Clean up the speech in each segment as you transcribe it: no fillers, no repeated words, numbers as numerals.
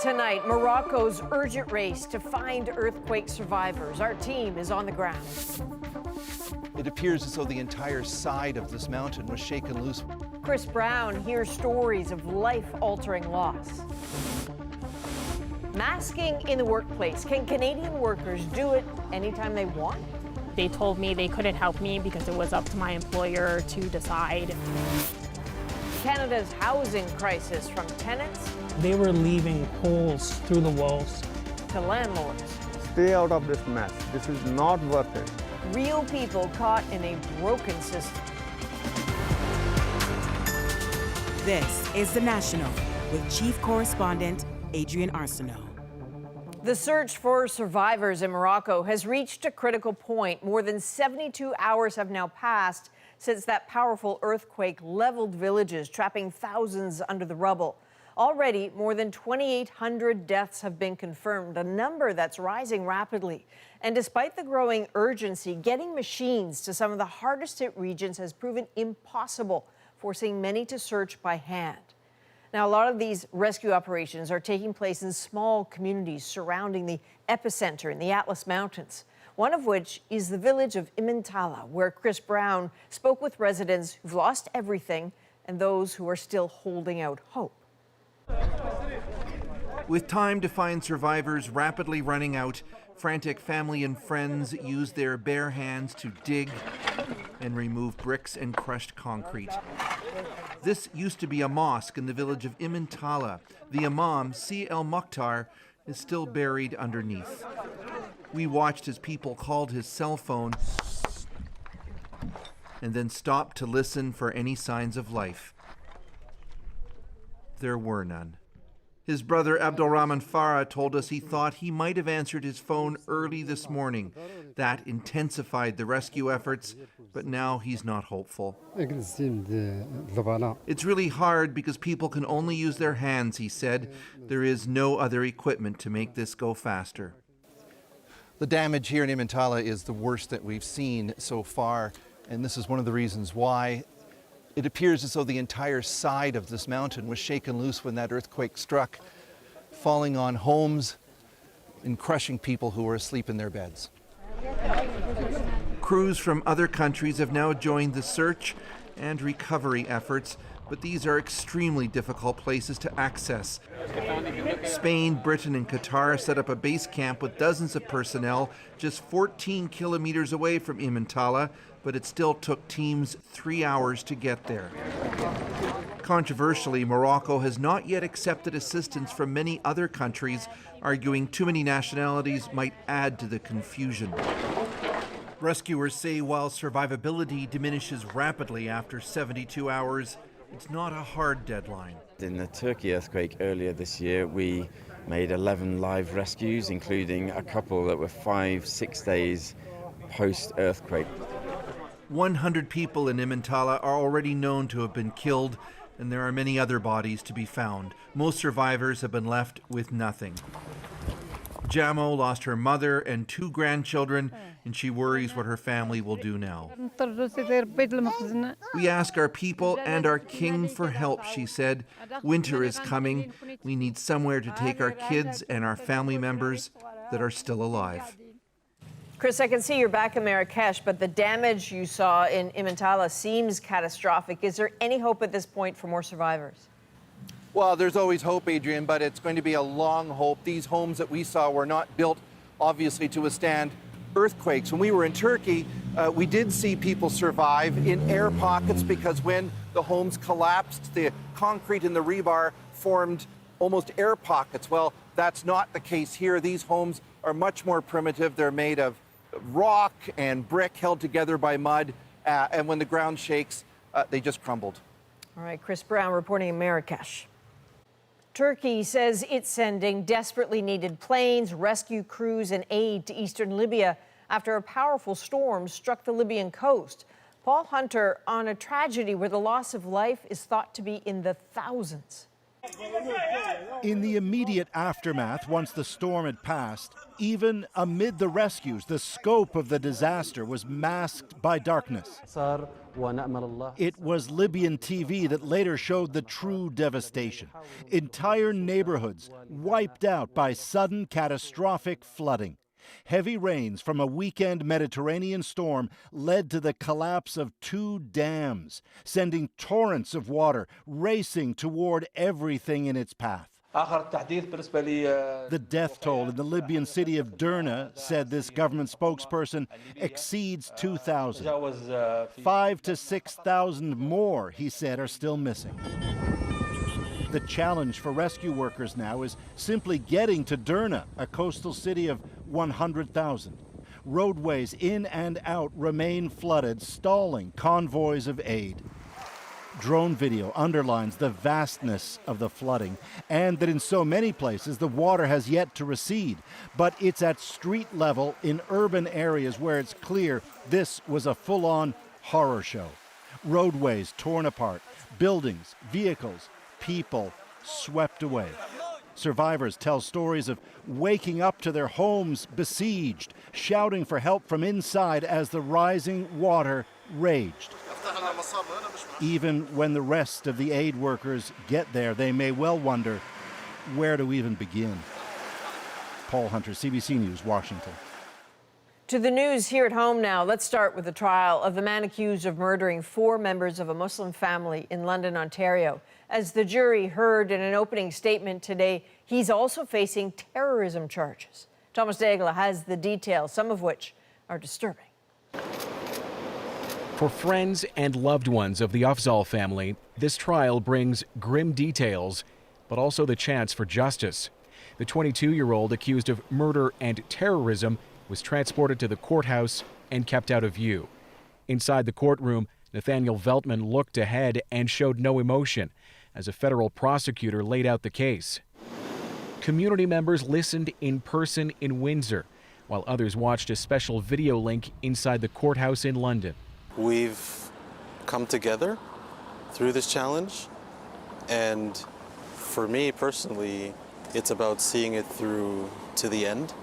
Tonight, Morocco's urgent race to find earthquake survivors. Our team is on the ground. It appears as though the entire side of this mountain was shaken loose. Chris Brown hears stories of life-altering loss. Masking in the workplace. Can Canadian workers do it anytime they want? They told me they couldn't help me because it was up to my employer to decide. Canada's housing crisis, from tenants They were leaving holes through the walls. to landlords. Stay out of this mess. This is not worth it. Real people caught in a broken system. This is The National with Chief Correspondent Adrian Arsenault. The search for survivors in Morocco has reached a critical point. More than 72 hours have now passed since that powerful earthquake leveled villages, trapping thousands under the rubble. Already, more than 2,800 deaths have been confirmed, a number that's rising rapidly. And despite the growing urgency, getting machines to some of the hardest hit regions has proven impossible, forcing many to search by hand. Now, a lot of these rescue operations are taking place in small communities surrounding the epicenter in the Atlas Mountains, one of which is the village of Imantala, where Chris Brown spoke with residents who've lost everything and those who are still holding out hope. With time to find survivors rapidly running out, frantic family and friends use their bare hands to dig and remove bricks and crushed concrete. This used to be a mosque in the village of Imantala. The imam, C. El Mokhtar, is still buried underneath. We watched as people called his cell phone and then stopped to listen for any signs of life. There were none. His brother Abdelrahman Farah told us he thought he might have answered his phone early this morning. That intensified the rescue efforts, but now he's not hopeful. It's really hard because people can only use their hands, he said. There is no other equipment to make this go faster. The damage here in Imantala is the worst that we've seen so far, and this is one of the reasons why. It appears as though the entire side of this mountain was shaken loose when that earthquake struck, falling on homes and crushing people who were asleep in their beds. Crews from other countries have now joined the search and recovery efforts, but these are extremely difficult places to access. Spain, Britain, and Qatar set up a base camp with dozens of personnel just 14 kilometers away from Imantala, but it still took teams 3 hours to get there. Controversially, Morocco has not yet accepted assistance from many other countries, arguing too many nationalities might add to the confusion. Rescuers say while survivability diminishes rapidly after 72 hours, it's not a hard deadline. In the Turkey earthquake earlier this year, we made 11 live rescues, including a couple that were 5-6 days post-earthquake. 100 people in Imantala are already known to have been killed, and there are many other bodies to be found. Most survivors have been left with nothing. Jamo lost her mother and 2 grandchildren, and she worries what her family will do now. We ask our people and our king for help, she said. Winter is coming. We need somewhere to take our kids and our family members that are still alive. Chris, I can see you're back in Marrakesh, but the damage you saw in Imantala seems catastrophic. Is there any hope at this point for more survivors? Well, there's always hope, Adrian, but it's going to be a long hope. These homes that we saw were not built, obviously, to withstand earthquakes. When we were in Turkey, we did see people survive in air pockets because when the homes collapsed, the concrete and the rebar formed almost air pockets. Well, that's not the case here. These homes are much more primitive. They're made of rock and brick held together by mud, and when the ground shakes, they just crumbled. All right, Chris Brown reporting in Marrakesh. Turkey says it's sending desperately needed planes, rescue crews, and aid to eastern Libya after a powerful storm struck the Libyan coast. Paul Hunter on a tragedy where the loss of life is thought to be in the thousands. In the immediate aftermath, once the storm had passed, even amid the rescues, the scope of the disaster was masked by darkness. It was Libyan TV that later showed the true devastation. Entire neighborhoods wiped out by sudden catastrophic flooding. Heavy rains from a weekend Mediterranean storm led to the collapse of 2 dams, sending torrents of water racing toward everything in its path. The death toll in the Libyan city of Derna, said this government spokesperson, exceeds 2,000. 5,000 to 6,000 more, he said, are still missing. The challenge for rescue workers now is simply getting to Derna, a coastal city of 100,000. Roadways in and out remain flooded, stalling convoys of aid. Drone video underlines the vastness of the flooding and that in so many places the water has yet to recede. But it's at street level in urban areas where it's clear this was a full-on horror show. Roadways torn apart, buildings, vehicles, people swept away. Survivors tell stories of waking up to their homes besieged, shouting for help from inside as the rising water raged. Even when the rest of the aid workers get there, they may well wonder where to even begin. Paul Hunter, CBC News, Washington. To the news here at home now. Let's start with the trial of the man accused of murdering 4 members of a Muslim family in London, Ontario. As the jury heard in an opening statement today, he's also facing terrorism charges. Thomas Daigle has the details, some of which are disturbing. For friends and loved ones of the Afzal family, this trial brings grim details, but also the chance for justice. The 22-year-old accused of murder and terrorism was transported to the courthouse and kept out of view. Inside the courtroom, Nathaniel Veltman looked ahead and showed no emotion as a federal prosecutor laid out the case. Community members listened in person in Windsor, while others watched a special video link inside the courthouse in London. We've come together through this challenge, and for me personally, it's about seeing it through to the end.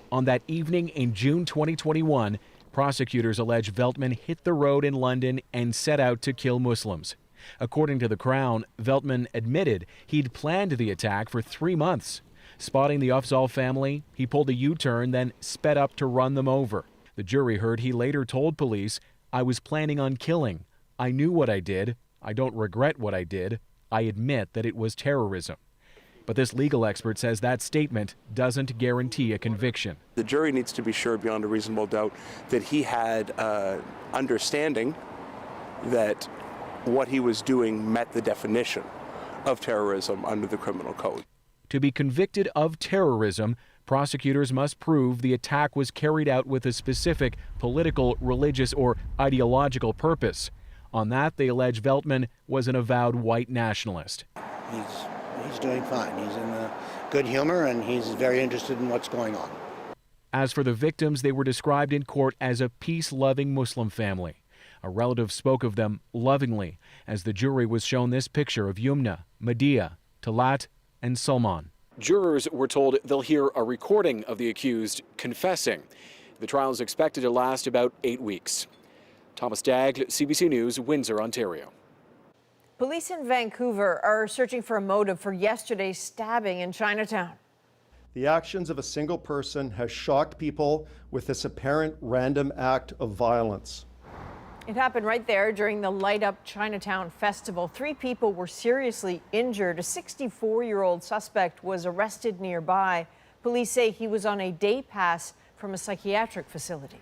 On that evening in June 2021, prosecutors allege Veltman hit the road in London and set out to kill Muslims. According to the Crown, Veltman admitted he'd planned the attack for 3 months. Spotting the Afzal family, he pulled a U-turn, then sped up to run them over. The jury heard he later told police, "I was planning on killing. I knew what I did. I don't regret what I did. I admit that it was terrorism." But this legal expert says that statement doesn't guarantee a conviction. The jury needs to be sure beyond a reasonable doubt that he had understanding that what he was doing met the definition of terrorism under the criminal code. To be convicted of terrorism, prosecutors must prove the attack was carried out with a specific political, religious, or ideological purpose. On that, they allege Veltman was an avowed white nationalist. He's doing fine. He's in a good humor and he's very interested in what's going on. As for the victims, they were described in court as a peace-loving Muslim family. A relative spoke of them lovingly as the jury was shown this picture of Yumna, Medea, Talat, and Salman. Jurors were told they'll hear a recording of the accused confessing. The trial is expected to last about 8 weeks. Thomas Daigle, CBC News, Windsor, Ontario. Police in Vancouver are searching for a motive for yesterday's stabbing in Chinatown. The actions of a single person has shocked people with this apparent random act of violence. It happened right there during the Light Up Chinatown festival. 3 people were seriously injured. A 64-year-old suspect was arrested nearby. Police say he was on a day pass from a psychiatric facility.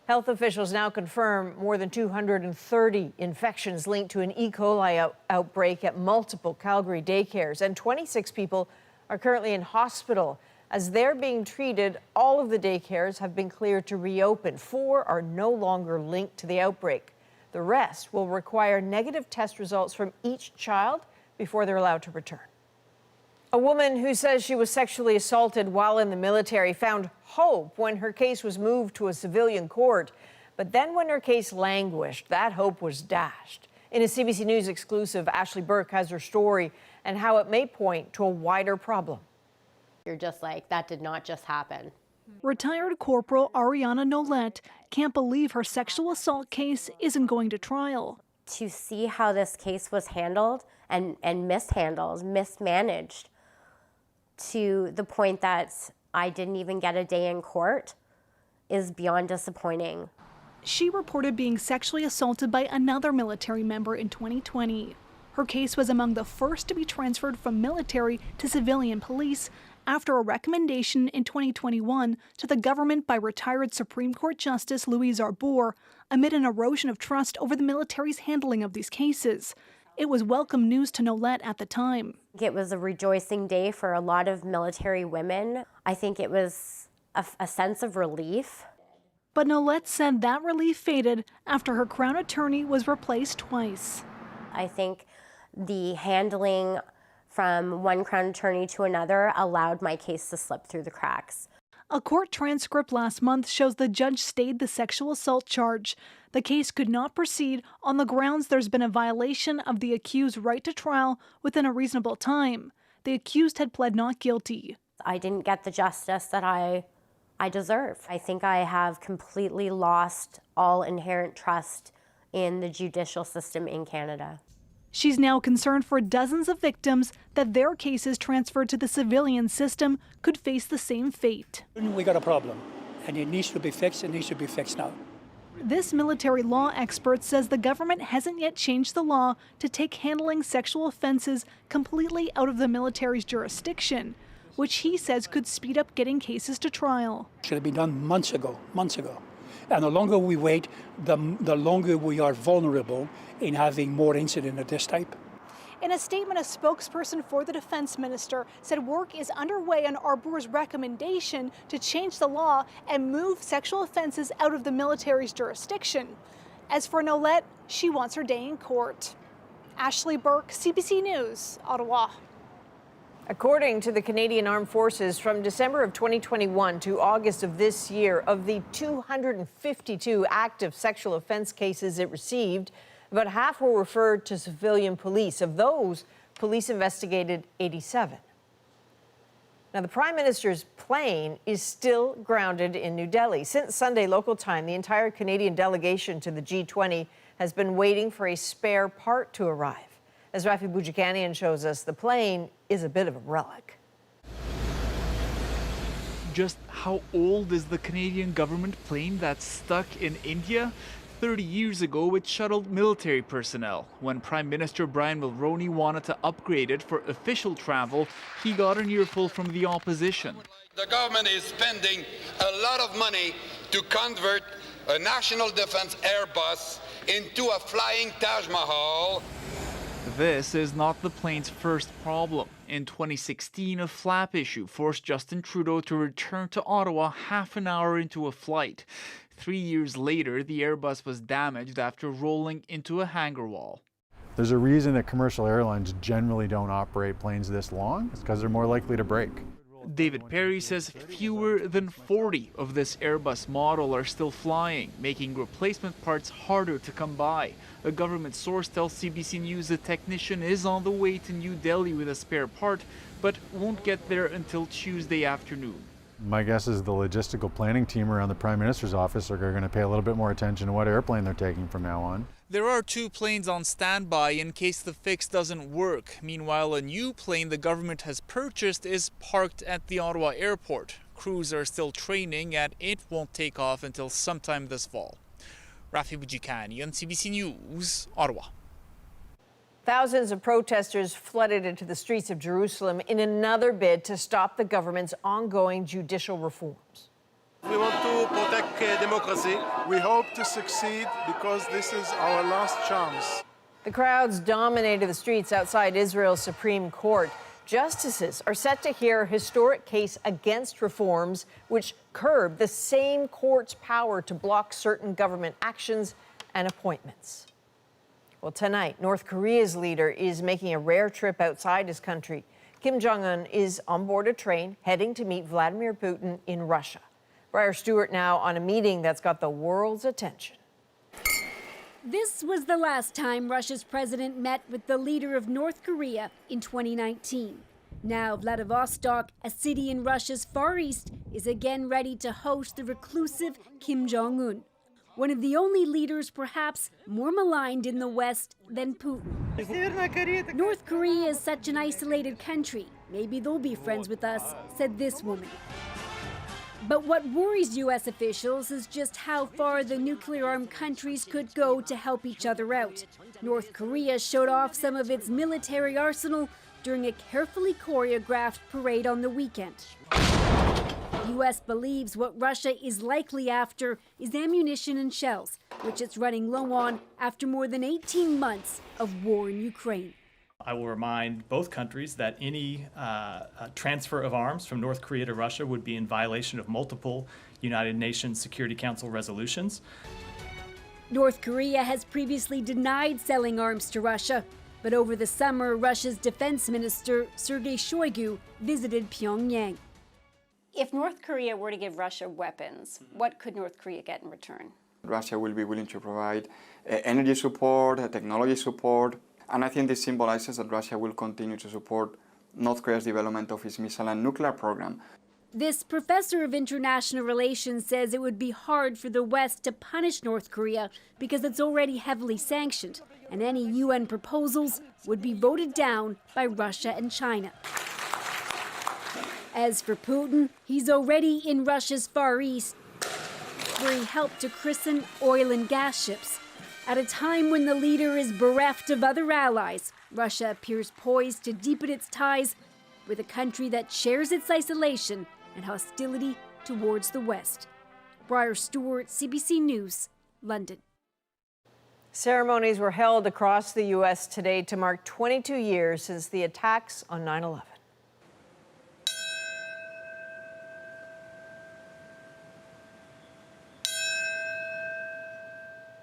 Health officials now confirm more than 230 infections linked to an E. coli outbreak at multiple Calgary daycares, and 26 people are currently in hospital. As they're being treated, all of the daycares have been cleared to reopen. 4 are no longer linked to the outbreak. The rest will require negative test results from each child before they're allowed to return. A woman who says she was sexually assaulted while in the military found hope when her case was moved to a civilian court. But then when her case languished, that hope was dashed. In a CBC News exclusive, Ashley Burke has her story and how it may point to a wider problem. You're just like, that did not just happen. Retired Corporal Ariana Nolette can't believe her sexual assault case isn't going to trial. To see how this case was handled and mishandled, mismanaged, to the point that I didn't even get a day in court, is beyond disappointing. She reported being sexually assaulted by another military member in 2020. Her case was among the first to be transferred from military to civilian police after a recommendation in 2021 to the government by retired Supreme Court Justice Louise Arbour amid an erosion of trust over the military's handling of these cases. It was welcome news to Nolette at the time. It was a rejoicing day for a lot of military women. I think it was a sense of relief. But Nolette said that relief faded after her Crown attorney was replaced twice. I think the handling from one Crown attorney to another allowed my case to slip through the cracks. A court transcript last month shows the judge stayed the sexual assault charge. The case could not proceed on the grounds there's been a violation of the accused's right to trial within a reasonable time. The accused had pled not guilty. I didn't get the justice that I deserve. I think I have completely lost all inherent trust in the judicial system in Canada. She's now concerned for dozens of victims that their cases transferred to the civilian system could face the same fate. We got a problem, and it needs to be fixed. It needs to be fixed now. This military law expert says the government hasn't yet changed the law to take handling sexual offenses completely out of the military's jurisdiction, which he says could speed up getting cases to trial. Should have been done months ago. And the longer we wait, the longer we are vulnerable in having more incidents of this type. In a statement, a spokesperson for the defense minister said work is underway on Arbour's recommendation to change the law and move sexual offenses out of the military's jurisdiction. As for Nolette, she wants her day in court. Ashley Burke, CBC News, Ottawa. According to the Canadian Armed Forces, from December of 2021 to August of this year, of the 252 active sexual offense cases it received, about half were referred to civilian police. Of those, police investigated 87. Now, the Prime Minister's plane is still grounded in New Delhi. Since Sunday local time, the entire Canadian delegation to the G20 has been waiting for a spare part to arrive. As Rafi Boudjikanian shows us, the plane is a bit of a relic. Just how old is the Canadian government plane that's stuck in India? 30 years ago, it shuttled military personnel. When Prime Minister Brian Mulroney wanted to upgrade it for official travel, he got an earful from the opposition. The government is spending a lot of money to convert a National Defense Airbus into a flying Taj Mahal. This is not the plane's first problem. In 2016, a flap issue forced Justin Trudeau to return to Ottawa half an hour into a flight. 3 years later, the Airbus was damaged after rolling into a hangar wall. There's a reason that commercial airlines generally don't operate planes this long. It's because they're more likely to break. David Perry says fewer than 40 of this Airbus model are still flying, making replacement parts harder to come by. A government source tells CBC News a technician is on the way to New Delhi with a spare part, but won't get there until Tuesday afternoon. My guess is the logistical planning team around the Prime Minister's office are going to pay a little bit more attention to what airplane they're taking from now on. There are 2 planes on standby in case the fix doesn't work. Meanwhile, a new plane the government has purchased is parked at the Ottawa airport. Crews are still training and it won't take off until sometime this fall. Rafi Boudjikanian, CBC News, Ottawa. Thousands of protesters flooded into the streets of Jerusalem in another bid to stop the government's ongoing judicial reforms. We want to protect democracy. We hope to succeed because this is our last chance. The crowds dominated the streets outside Israel's Supreme Court. Justices are set to hear a historic case against reforms which curb the same court's power to block certain government actions and appointments. Well, tonight, North Korea's leader is making a rare trip outside his country. Kim Jong Un is on board a train heading to meet Vladimir Putin in Russia. Briar Stewart now on a meeting that's got the world's attention. This was the last time Russia's president met with the leader of North Korea in 2019. Now Vladivostok, a city in Russia's far east, is again ready to host the reclusive Kim Jong Un, one of the only leaders perhaps more maligned in the West than Putin. North Korea is such an isolated country. Maybe they'll be friends with us, said this woman. But what worries U.S. officials is just how far the nuclear-armed countries could go to help each other out. North Korea showed off some of its military arsenal during a carefully choreographed parade on the weekend. The U.S. believes what Russia is likely after is ammunition and shells, which it's running low on after more than 18 months of war in Ukraine. I will remind both countries that any transfer of arms from North Korea to Russia would be in violation of multiple United Nations Security Council resolutions. North Korea has previously denied selling arms to Russia, but over the summer, Russia's defense minister, Sergei Shoigu, visited Pyongyang. If North Korea were to give Russia weapons, what could North Korea get in return? Russia will be willing to provide energy support, technology support, and I think this symbolizes that Russia will continue to support North Korea's development of its missile and nuclear program. This professor of international relations says it would be hard for the West to punish North Korea because it's already heavily sanctioned, and any UN proposals would be voted down by Russia and China. As for Putin, he's already in Russia's Far East, where he helped to christen oil and gas ships. At a time when the leader is bereft of other allies, Russia appears poised to deepen its ties with a country that shares its isolation and hostility towards the West. Briar Stewart, CBC News, London. Ceremonies were held across the U.S. today to mark 22 years since the attacks on 9/11.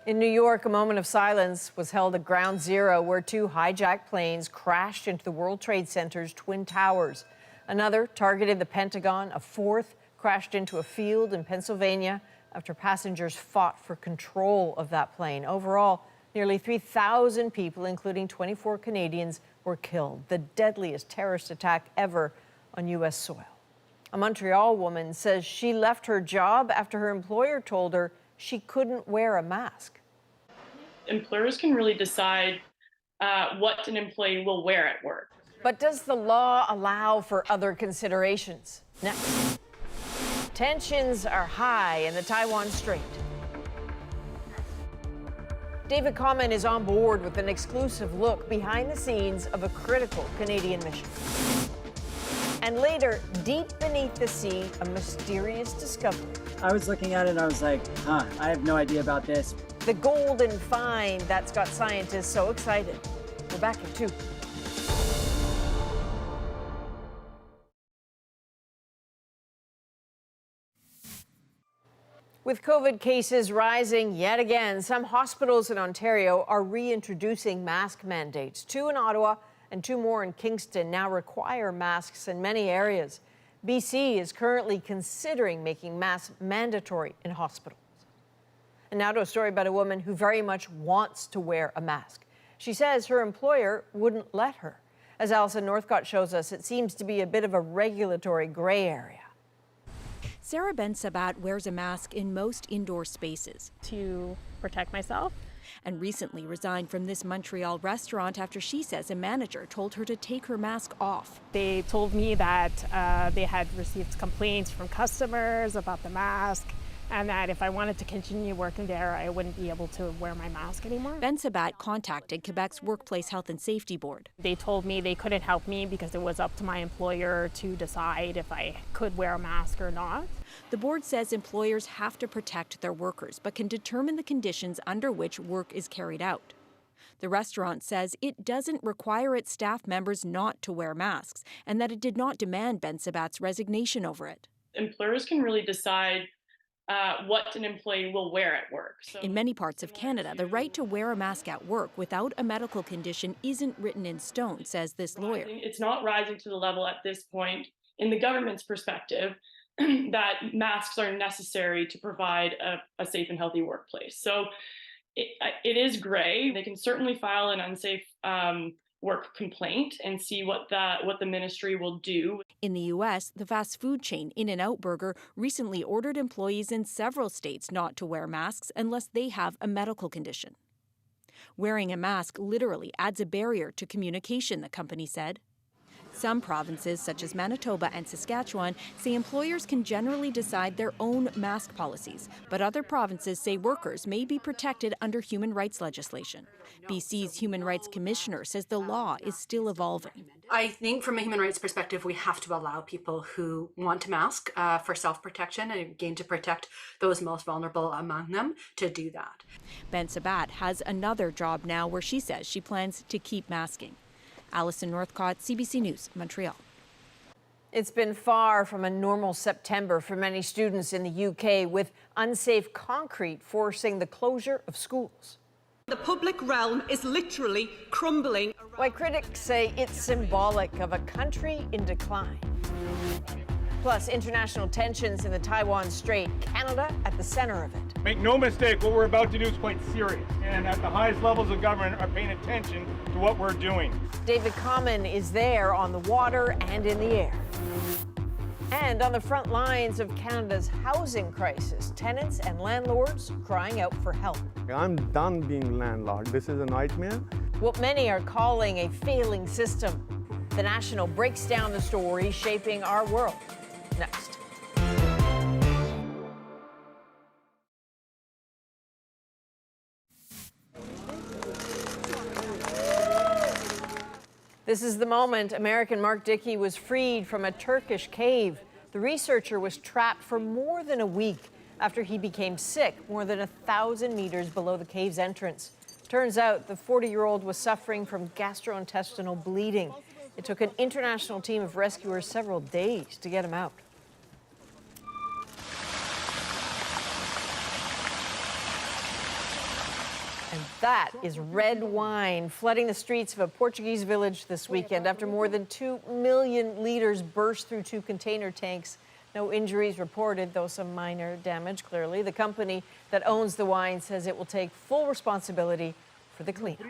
In New York, a moment of silence was held at Ground Zero, where two hijacked planes crashed into the World Trade Center's Twin Towers. Another targeted the Pentagon. A fourth crashed into a field in Pennsylvania after passengers fought for control of that plane. Overall, nearly 3,000 people, including 24 Canadians, were killed, the deadliest terrorist attack ever on U.S. soil. A Montreal woman says she left her job after her employer told her she couldn't wear a mask. Employers can really decide what an employee will wear at work. But does the law allow for other considerations? Next. Tensions are high in the Taiwan Strait. David Common is on board with an exclusive look behind the scenes of a critical Canadian mission. And later, deep beneath the sea, a mysterious discovery. I was looking at it and I was like, I have no idea about this. The golden find that's got scientists so excited. We're back in 2. With COVID cases rising yet again, some hospitals in Ontario are reintroducing mask mandates. 2 in Ottawa and 2 more in Kingston now require masks in many areas. BC is currently considering making masks mandatory in hospitals. And now to a story about a woman who very much wants to wear a mask. She says her employer wouldn't let her. As Alison Northcott shows us, it seems to be a bit of a regulatory gray area. Sarah Ben-Sabat wears a mask in most indoor spaces. To protect myself. And recently resigned from this Montreal restaurant after she says a manager told her to take her mask off. They told me that they had received complaints from customers about the mask, and that if I wanted to continue working there, I wouldn't be able to wear my mask anymore. Ben-Sabat contacted Quebec's Workplace Health and Safety Board. They told me they couldn't help me because it was up to my employer to decide if I could wear a mask or not. The board says employers have to protect their workers, but can determine the conditions under which work is carried out. The restaurant says it doesn't require its staff members not to wear masks, and that it did not demand Ben-Sabat's resignation over it. Employers can really decide what an employee will wear at work. So in many parts of Canada, the right to wear a mask at work without a medical condition isn't written in stone, says this lawyer. It's not rising to the level at this point, in the government's perspective, that masks are necessary to provide a safe and healthy workplace. So it is gray. They can certainly file an unsafe work complaint and see what the ministry will do. In the U.S., the fast food chain In-N-Out Burger recently ordered employees in several states not to wear masks unless they have a medical condition. Wearing a mask literally adds a barrier to communication, the company said. Some provinces, such as Manitoba and Saskatchewan, say employers can generally decide their own mask policies, but other provinces say workers may be protected under human rights legislation. BC's Human Rights Commissioner says the law is still evolving. I think from a human rights perspective, we have to allow people who want to mask for self-protection and again to protect those most vulnerable among them to do that. Ben Sabat has another job now where she says she plans to keep masking. Alison Northcott, CBC News, Montreal. It's been far from a normal September for many students in the UK, with unsafe concrete forcing the closure of schools. The public realm is literally crumbling. Why critics say it's symbolic of a country in decline. Plus, international tensions in the Taiwan Strait, Canada at the center of it. Make no mistake, what we're about to do is quite serious. And at the highest levels of government are paying attention to what we're doing. David Common is there on the water and in the air. And on the front lines of Canada's housing crisis, tenants and landlords crying out for help. I'm done being landlord. This is a nightmare. What many are calling a failing system. The National breaks down the story shaping our world. Next. This is the moment American Mark Dickey was freed from a Turkish cave. The researcher was trapped for more than a week after he became sick more than 1,000 meters below the cave's entrance. Turns out the 40-year-old was suffering from gastrointestinal bleeding. It took an international team of rescuers several days to get him out. And that is red wine flooding the streets of a Portuguese village this weekend after more than 2 million litres burst through 2 container tanks. No injuries reported, though some minor damage, clearly. The company that owns the wine says it will take full responsibility for the cleanup.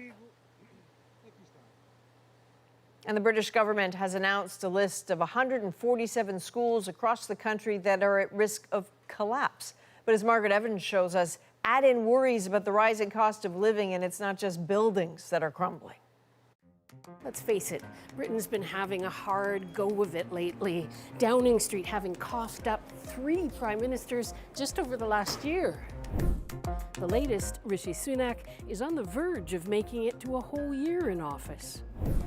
And the British government has announced a list of 147 schools across the country that are at risk of collapse. But as Margaret Evans shows us, add in worries about the rising cost of living, and it's not just buildings that are crumbling. Let's face it, Britain's been having a hard go of it lately. Downing Street having coughed up 3 prime ministers just over the last year. The latest, Rishi Sunak, is on the verge of making it to a whole year in office.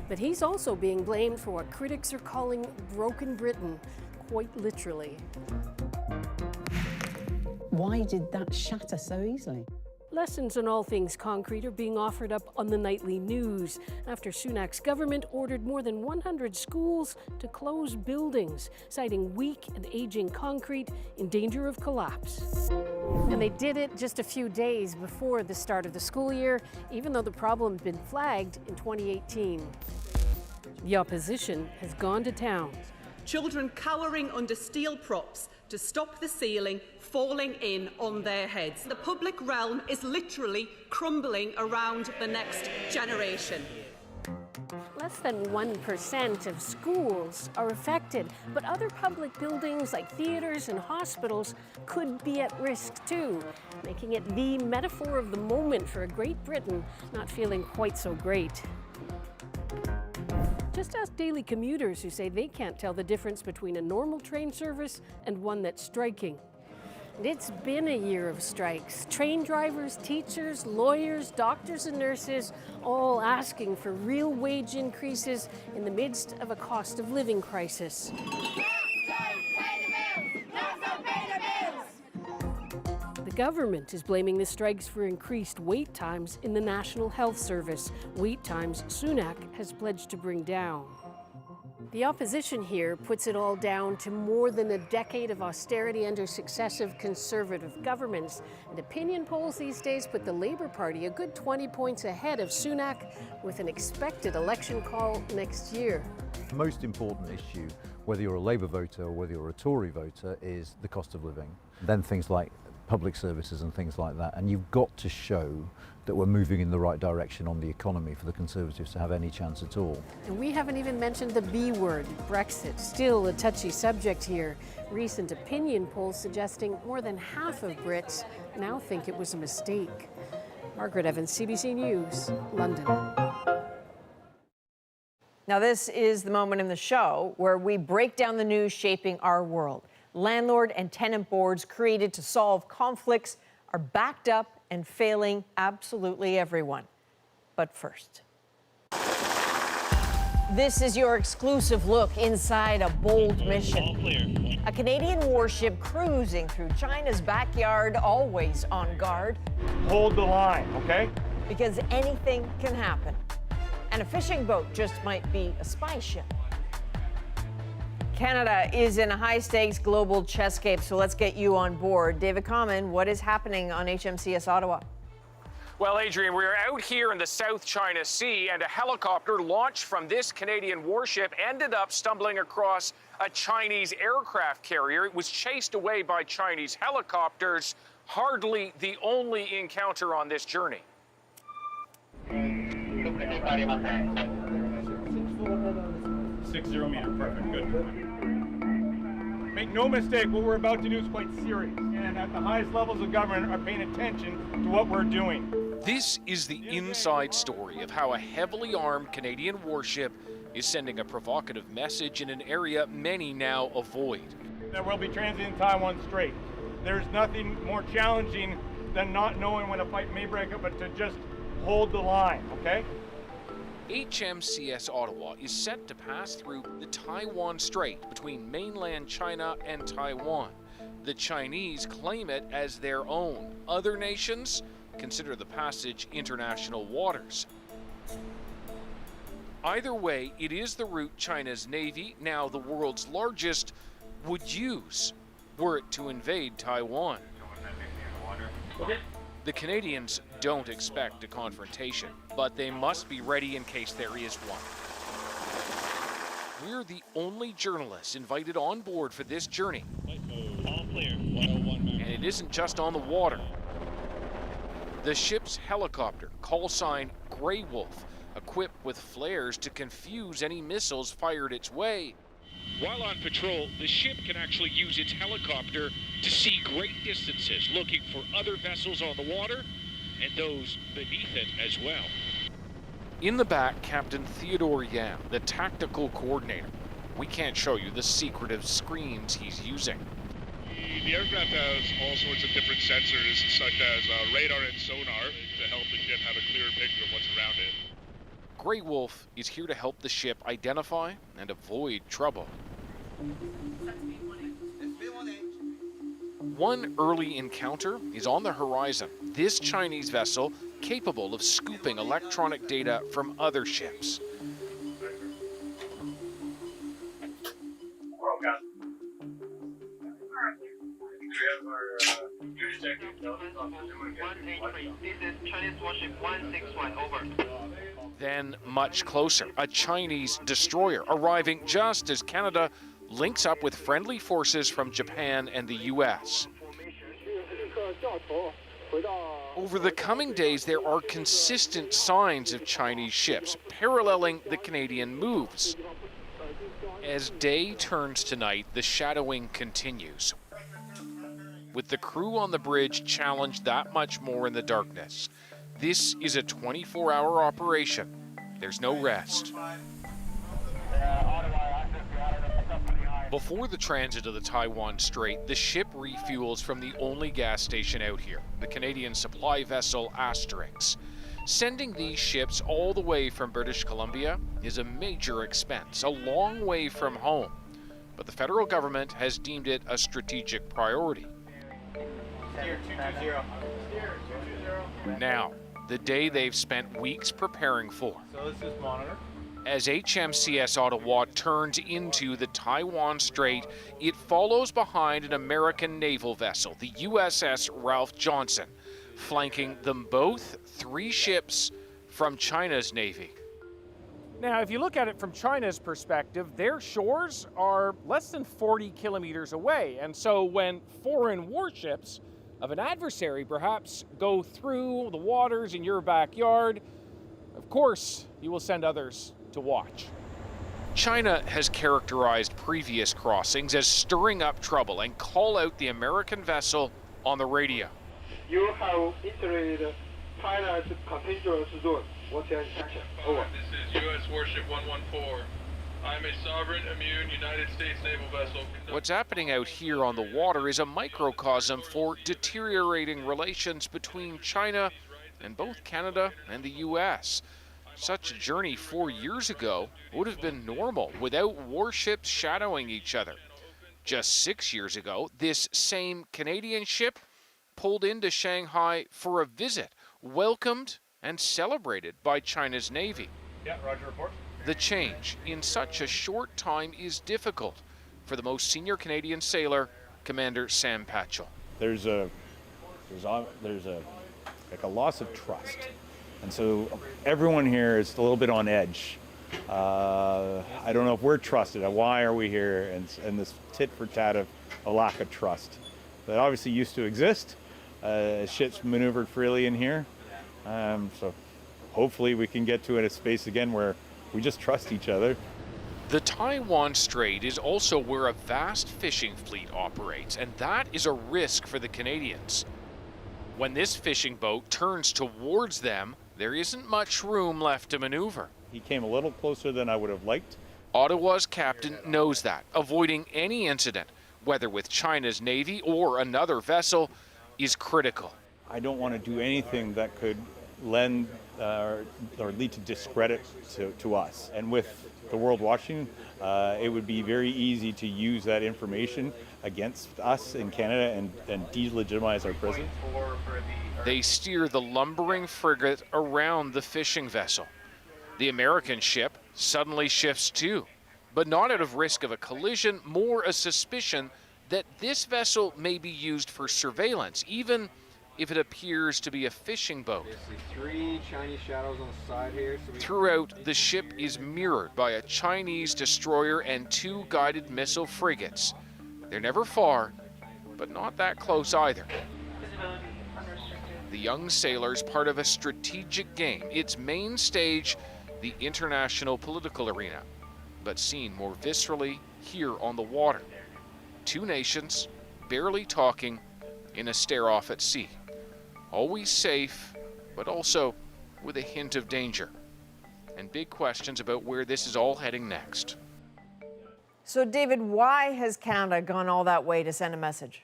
But he's also being blamed for what critics are calling broken Britain, quite literally. Why did that shatter so easily? Lessons on all things concrete are being offered up on the nightly news after Sunak's government ordered more than 100 schools to close buildings, citing weak and aging concrete in danger of collapse. And they did it just a few days before the start of the school year, even though the problem had been flagged in 2018. The opposition has gone to town. Children cowering under steel props to stop the ceiling falling in on their heads. The public realm is literally crumbling around the next generation. Less than 1% of schools are affected, but other public buildings like theaters and hospitals could be at risk too, making it the metaphor of the moment for a Great Britain not feeling quite so great. Just ask daily commuters who say they can't tell the difference between a normal train service and one that's striking. And it's been a year of strikes. Train drivers, teachers, lawyers, doctors and nurses all asking for real wage increases in the midst of a cost of living crisis. The government is blaming the strikes for increased wait times in the National Health Service, wait times Sunak has pledged to bring down. The opposition here puts it all down to more than a decade of austerity under successive Conservative governments. And opinion polls these days put the Labour Party a good 20 points ahead of Sunak, with an expected election call next year. The most important issue, whether you're a Labour voter or whether you're a Tory voter, is the cost of living. Then things like public services and things like that. And you've got to show that we're moving in the right direction on the economy for the Conservatives to have any chance at all. And we haven't even mentioned the B word, Brexit. Still a touchy subject here. Recent opinion polls suggesting more than half of Brits now think it was a mistake. Margaret Evans, CBC News, London. Now, this is the moment in the show where we break down the news shaping our world. Landlord and tenant boards created to solve conflicts are backed up and failing absolutely everyone. But first, this is your exclusive look inside a bold mission. A Canadian warship cruising through China's backyard, always on guard. Hold the line, okay? Because anything can happen. And a fishing boat just might be a spy ship. Canada is in a high-stakes global chess game, so let's get you on board. David Common, what is happening on HMCS Ottawa? Well, Adrian, we're out here in the South China Sea, and a helicopter launched from this Canadian warship ended up stumbling across a Chinese aircraft carrier. It was chased away by Chinese helicopters. Hardly the only encounter on this journey. 60 meter, perfect, good. Make no mistake, what we're about to do is quite serious, and at the highest levels of government are paying attention to what we're doing. This is the inside story of how a heavily armed Canadian warship is sending a provocative message in an area many now avoid. That we'll be transiting Taiwan Strait. There's nothing more challenging than not knowing when a fight may break up, but to just hold the line, okay? HMCS Ottawa is set to pass through the Taiwan Strait between mainland China and Taiwan. The Chinese claim it as their own. Other nations consider the passage international waters. Either way, it is the route China's Navy, now the world's largest, would use were it to invade Taiwan. The Canadians don't expect a confrontation, but they must be ready in case there is one. We're the only journalists invited on board for this journey. All clear. 101. And it isn't just on the water. The ship's helicopter, call sign Grey Wolf, equipped with flares to confuse any missiles fired its way. While on patrol, the ship can actually use its helicopter to see great distances, looking for other vessels on the water and those beneath it as well. In the back, Captain Theodore Yam, the tactical coordinator. We can't show you the secretive screens he's using. The aircraft has all sorts of different sensors, such as radar and sonar, to help the ship have a clearer picture of what's around it. Grey Wolf is here to help the ship identify and avoid trouble. One early encounter is on the horizon. This Chinese vessel capable of scooping electronic data from other ships. This is Chinese warship 161, over. Then much closer, a Chinese destroyer arriving just as Canada links up with friendly forces from Japan and the US. Over the coming days, there are consistent signs of Chinese ships paralleling the Canadian moves. As day turns to night, the shadowing continues, with the crew on the bridge challenged that much more in the darkness. This is a 24-hour operation. There's no rest. Before the transit of the Taiwan Strait, the ship refuels from the only gas station out here, the Canadian supply vessel Asterix. Sending these ships all the way from British Columbia is a major expense, a long way from home. But the federal government has deemed it a strategic priority. Steer 220. Steer 220. Now, the day they've spent weeks preparing for. So this is monitor. As HMCS Ottawa turns into the Taiwan Strait, it follows behind an American naval vessel, the USS Ralph Johnson, flanking them both 3 ships from China's Navy. Now, if you look at it from China's perspective, their shores are less than 40 kilometers away. And so when foreign warships of an adversary perhaps go through the waters in your backyard, of course, you will send others to watch. China has characterized previous crossings as stirring up trouble and call out the American vessel on the radio. You have entered China's contiguous zone. What's your intention? Over. This is U.S. Warship 114. I'm a sovereign, immune United States naval vessel. What's happening out here on the water is a microcosm for deteriorating relations between China and both Canada and the U.S. Such a journey 4 years ago would have been normal without warships shadowing each other. Just 6 years ago, this same Canadian ship pulled into Shanghai for a visit, welcomed and celebrated by China's Navy. Yeah, roger, report. The change in such a short time is difficult for the most senior Canadian sailor, Commander Sam Patchell. There's a loss of trust, and so everyone here is a little bit on edge. I don't know if we're trusted. Why are we here? And this tit for tat of a lack of trust that obviously used to exist. Ships maneuvered freely in here, so hopefully we can get to a space again where we just trust each other. The Taiwan Strait is also where a vast fishing fleet operates, and that is a risk for the Canadians. When this fishing boat turns towards them, there isn't much room left to maneuver. He came a little closer than I would have liked. Ottawa's captain knows that. Avoiding any incident, whether with China's Navy or another vessel, is critical. I don't want to do anything that could lend or lead to discredit to us. And with the world watching, it would be very easy to use that information against us in Canada and delegitimize our presence. They steer the lumbering frigate around the fishing vessel. The American ship suddenly shifts too, but not out of risk of a collision, more a suspicion that this vessel may be used for surveillance, even if it appears to be a fishing boat. Three Chinese shadows on the side here. Throughout, the ship is mirrored by a Chinese destroyer and 2 guided missile frigates. They're never far, but not that close either. The young sailor's part of a strategic game, its main stage, the international political arena, but seen more viscerally here on the water. 2 nations, barely talking, in a stare-off at sea. Always safe, but also with a hint of danger. And big questions about where this is all heading next. So, David, why has Canada gone all that way to send a message?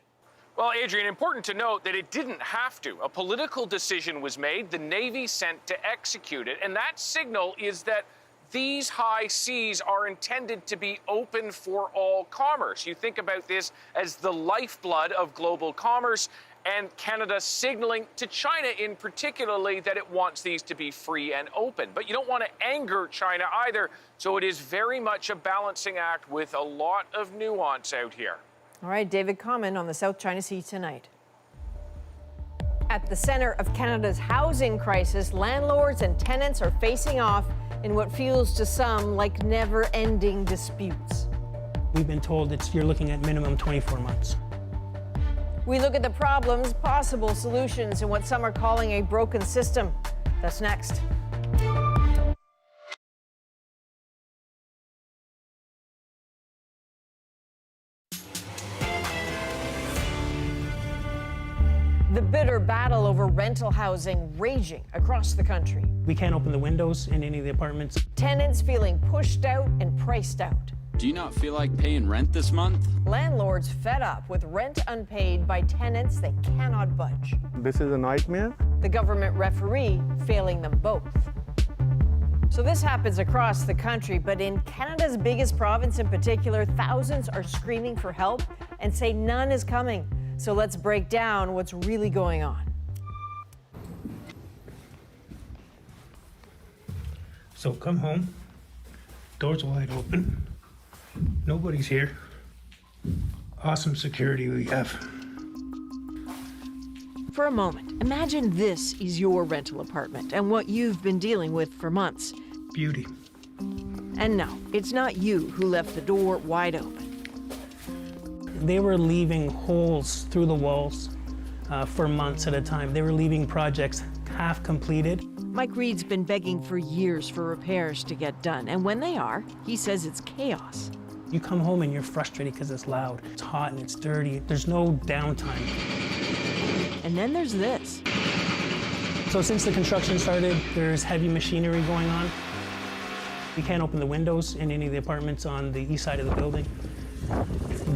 Well, Adrian, important to note that it didn't have to. A political decision was made, the Navy sent to execute it, and that signal is that these high seas are intended to be open for all commerce. You think about this as the lifeblood of global commerce, and Canada signaling to China in particularly that it wants these to be free and open. But you don't want to anger China either, so it is very much a balancing act with a lot of nuance out here. All right, David, comment on the South China Sea tonight. At the center of Canada's housing crisis, landlords and tenants are facing off in what feels to some like never-ending disputes. We've been told you're looking at minimum 24 months. We look at the problems, possible solutions, and what some are calling a broken system. That's next. The bitter battle over rental housing raging across the country. We can't open the windows in any of the apartments. Tenants feeling pushed out and priced out. Do you not feel like paying rent this month? Landlords fed up with rent unpaid by tenants that cannot budge. This is a nightmare. The government referee failing them both. So this happens across the country, but in Canada's biggest province in particular, thousands are screaming for help and say none is coming. So let's break down what's really going on. So come home, doors wide open, nobody's here. Awesome security we have. For a moment, imagine this is your rental apartment and what you've been dealing with for months. Beauty. And no, it's not you who left the door wide open. They were leaving holes through the walls for months at a time. They were leaving projects half completed. Mike Reed's been begging for years for repairs to get done, and when they are, he says it's chaos. You come home and you're frustrated because it's loud, it's hot and it's dirty. There's no downtime. And then there's this. So since the construction started, there's heavy machinery going on. We can't open the windows in any of the apartments on the east side of the building.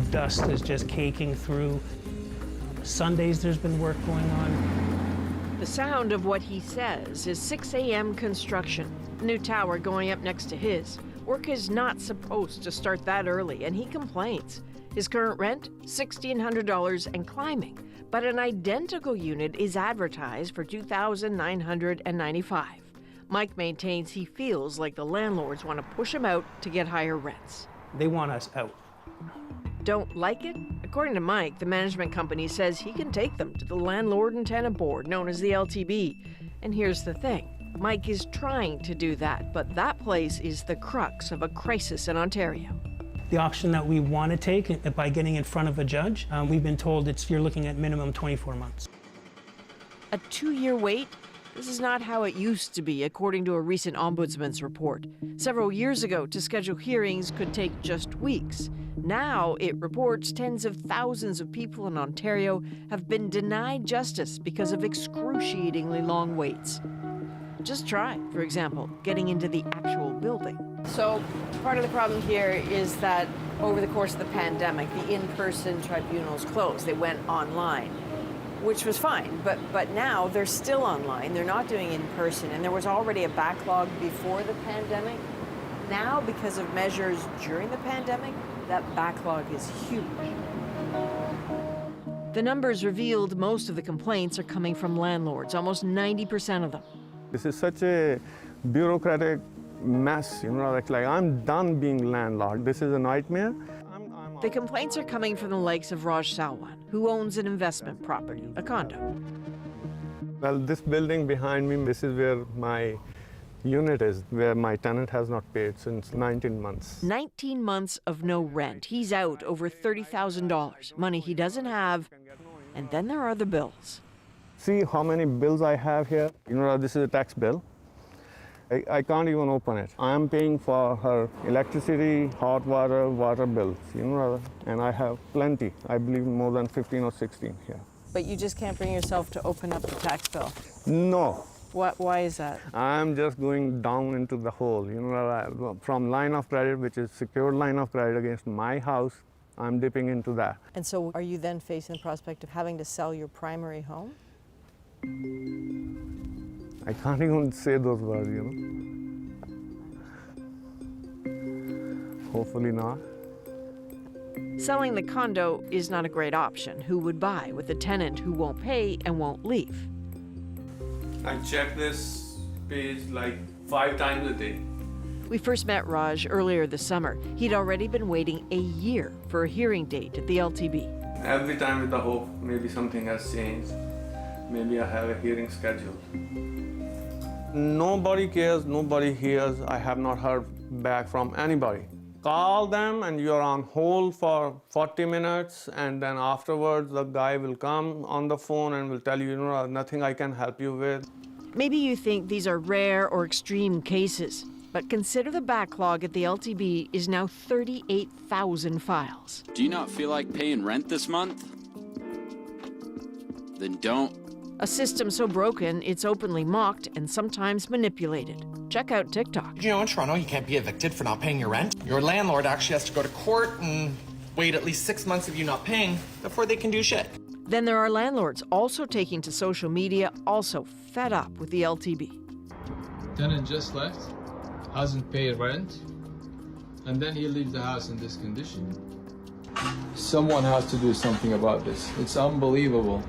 Dust is just caking through. Sundays there's been work going on. The sound of what he says is 6 a.m. construction. A new tower going up next to his. Work is not supposed to start that early, and he complains. His current rent, $1,600 and climbing. But an identical unit is advertised for $2,995. Mike maintains he feels like the landlords want to push him out to get higher rents. They want us out. Don't like it? According to Mike, the management company says he can take them to the Landlord-tenant board, known as the LTB. And here's the thing. Mike is trying to do that, but that place is the crux of a crisis in Ontario. The option that we want to take by getting in front of a judge, we've been told you're looking at minimum 24 months. A 2-year wait? This is not how it used to be, according to a recent ombudsman's report. Several years ago, to schedule hearings could take just weeks. Now, it reports tens of thousands of people in Ontario have been denied justice because of excruciatingly long waits. Just try, for example, getting into the actual building. So part of the problem here is that over the course of the pandemic, the in-person tribunals closed. They went online, which was fine. But now they're still online. They're not doing in-person. And there was already a backlog before the pandemic. Now, because of measures during the pandemic, that backlog is huge. The numbers revealed most of the complaints are coming from landlords, almost 90% of them. This is such a bureaucratic mess, like I'm done being landlord. This is a nightmare. The complaints are coming from the likes of Raj Salwan, who owns an investment property, a condo. Well, this building behind me, this is where my unit is, where my tenant has not paid since 19 months. 19 months of no rent. He's out over $30,000, money he doesn't have, and then there are the bills. See how many bills I have here? This is a tax bill. I can't even open it. I am paying for her electricity, hot water, water bills, and I have plenty. I believe more than 15 or 16 here. But you just can't bring yourself to open up the tax bill? No. Why is that? I'm just going down into the hole. From line of credit, which is secured line of credit against my house, I'm dipping into that. And so are you then facing the prospect of having to sell your primary home? I can't even say those words, Hopefully not. Selling the condo is not a great option. Who would buy with a tenant who won't pay and won't leave? I check this page like 5 times a day. We first met Raj earlier this summer. He'd already been waiting a year for a hearing date at the LTB. Every time with the hope maybe something has changed. Maybe I have a hearing scheduled. Nobody cares, nobody hears. I have not heard back from anybody. Call them and you're on hold for 40 minutes and then afterwards the guy will come on the phone and will tell you, nothing I can help you with. Maybe you think these are rare or extreme cases, but consider the backlog at the LTB is now 38,000 files. Do you not feel like paying rent this month? Then don't. A system so broken, it's openly mocked and sometimes manipulated. Check out TikTok. In Toronto, you can't be evicted for not paying your rent. Your landlord actually has to go to court and wait at least 6 months of you not paying before they can do shit. Then there are landlords also taking to social media, also fed up with the LTB. Tenant just left, hasn't paid rent, and then he leaves the house in this condition. Someone has to do something about this. It's unbelievable.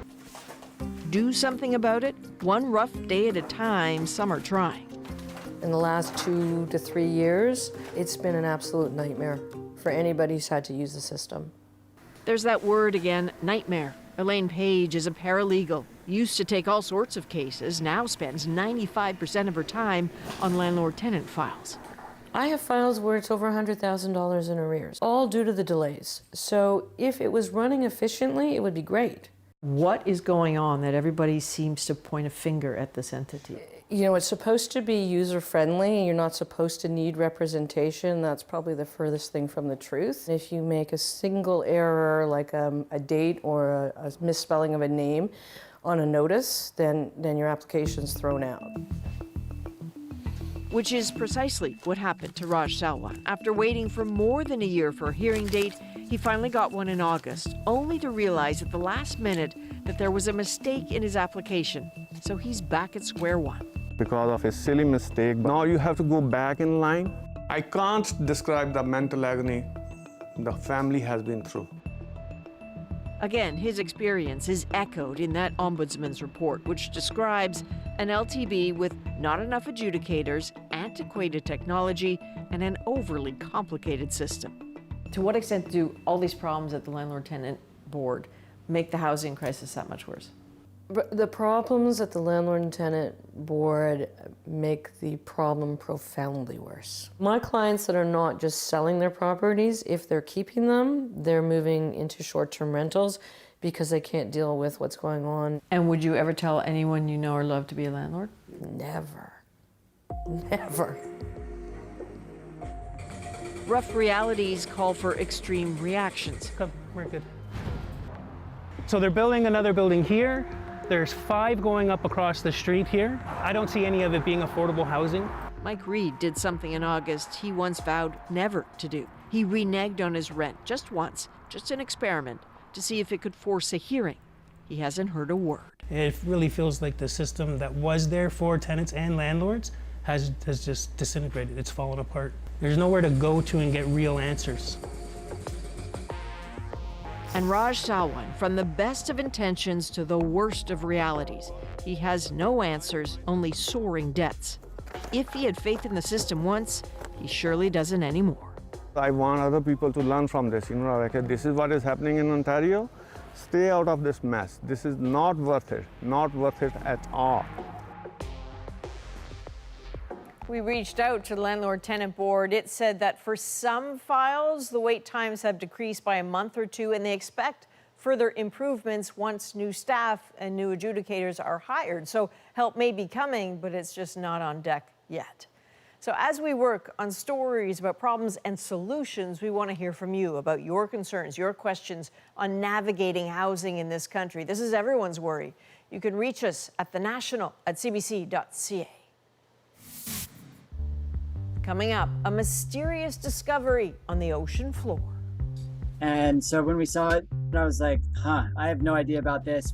Do something about it? One rough day at a time, some are trying. In the last 2 to 3 years, it's been an absolute nightmare for anybody who's had to use the system. There's that word again, nightmare. Elaine Page is a paralegal, used to take all sorts of cases, now spends 95% of her time on landlord-tenant files. I have files where it's over $100,000 in arrears, all due to the delays. So if it was running efficiently, it would be great. What is going on that everybody seems to point a finger at this entity? You know, it's supposed to be user-friendly. You're not supposed to need representation. That's probably the furthest thing from the truth. If you make a single error, like a date or a misspelling of a name on a notice, then your application's thrown out. Which is precisely what happened to Raj Salwan. After waiting for more than a year for a hearing date, he finally got one in August, only to realize at the last minute that there was a mistake in his application. So he's back at square one. Because of a silly mistake, now you have to go back in line. I can't describe the mental agony the family has been through. Again, his experience is echoed in that ombudsman's report, which describes an LTB with not enough adjudicators, antiquated technology, and an overly complicated system. To what extent do all these problems at the Landlord-tenant board make the housing crisis that much worse? The problems at the Landlord-tenant board make the problem profoundly worse. My clients that are not just selling their properties, if they're keeping them, they're moving into short-term rentals because they can't deal with what's going on. And would you ever tell anyone you know or love to be a landlord? Never. Never. Rough realities call for extreme reactions. Come, we're good. So they're building another building here. There's 5 going up across the street here. I don't see any of it being affordable housing. Mike Reed did something in August he once vowed never to do. He reneged on his rent just once, just an experiment, to see if it could force a hearing. He hasn't heard a word. It really feels like the system that was there for tenants and landlords has just disintegrated. It's fallen apart. There's nowhere to go to and get real answers. And Raj Salwan, from the best of intentions to the worst of realities, he has no answers, only soaring debts. If he had faith in the system once, he surely doesn't anymore. I want other people to learn from this. You know, like this is what is happening in Ontario. Stay out of this mess. This is not worth it at all. We reached out to the Landlord-tenant board. It said that for some files, the wait times have decreased by a month or two, and they expect further improvements once new staff and new adjudicators are hired. So help may be coming, but it's just not on deck yet. So as we work on stories about problems and solutions, we want to hear from you about your concerns, your questions on navigating housing in this country. This is everyone's worry. You can reach us at thenational@cbc.ca. Coming up, a mysterious discovery on the ocean floor. And so when we saw it, I was like, I have no idea about this.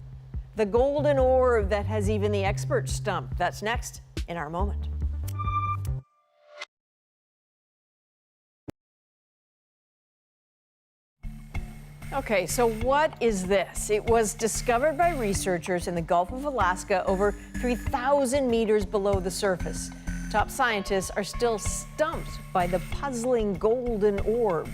The golden orb that has even the experts stumped. That's next in our moment. Okay, so what is this? It was discovered by researchers in the Gulf of Alaska over 3,000 meters below the surface. Top scientists are still stumped by the puzzling golden orb.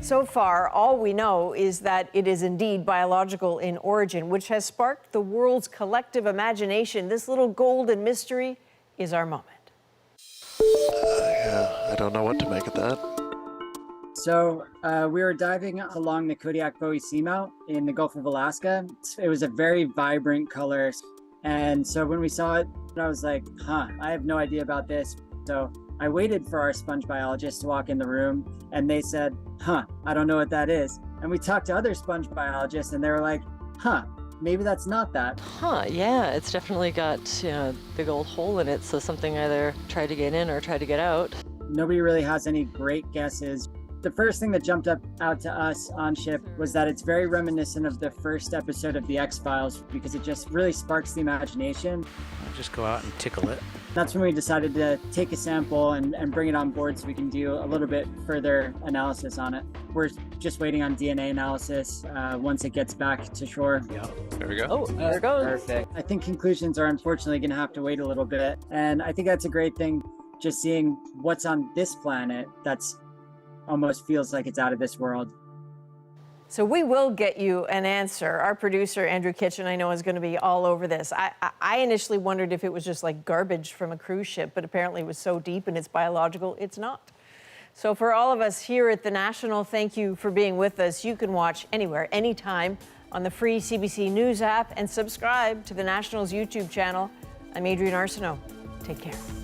So far, all we know is that it is indeed biological in origin, which has sparked the world's collective imagination. This little golden mystery is our moment. Yeah, I don't know what to make of that. So we were diving along the Kodiak-Bowie Seamount in the Gulf of Alaska. It was a very vibrant color. And so when we saw it, I was like, I have no idea about this. So I waited for our sponge biologist to walk in the room, and they said, I don't know what that is. And we talked to other sponge biologists, and they were like, maybe that's not that. Yeah, it's definitely got a big old hole in it, so something either tried to get in or tried to get out. Nobody really has any great guesses. The first thing that jumped out to us on ship was that it's very reminiscent of the first episode of The X-Files because it just really sparks the imagination. I'll just go out and tickle it. That's when we decided to take a sample and bring it on board so we can do a little bit further analysis on it. We're just waiting on DNA analysis once it gets back to shore. Yeah, there we go. Oh, there it goes. Perfect. I think conclusions are unfortunately going to have to wait a little bit. And I think that's a great thing, just seeing what's on this planet that's almost feels like it's out of this world. So we will get you an answer. Our producer, Andrew Kitchen, I know is going to be all over this. I initially wondered if it was just like garbage from a cruise ship, but apparently it was so deep and it's biological, it's not. So for all of us here at The National, thank you for being with us. You can watch anywhere, anytime on the free CBC News app and subscribe to the National's YouTube channel. I'm Adrienne Arsenault. Take care.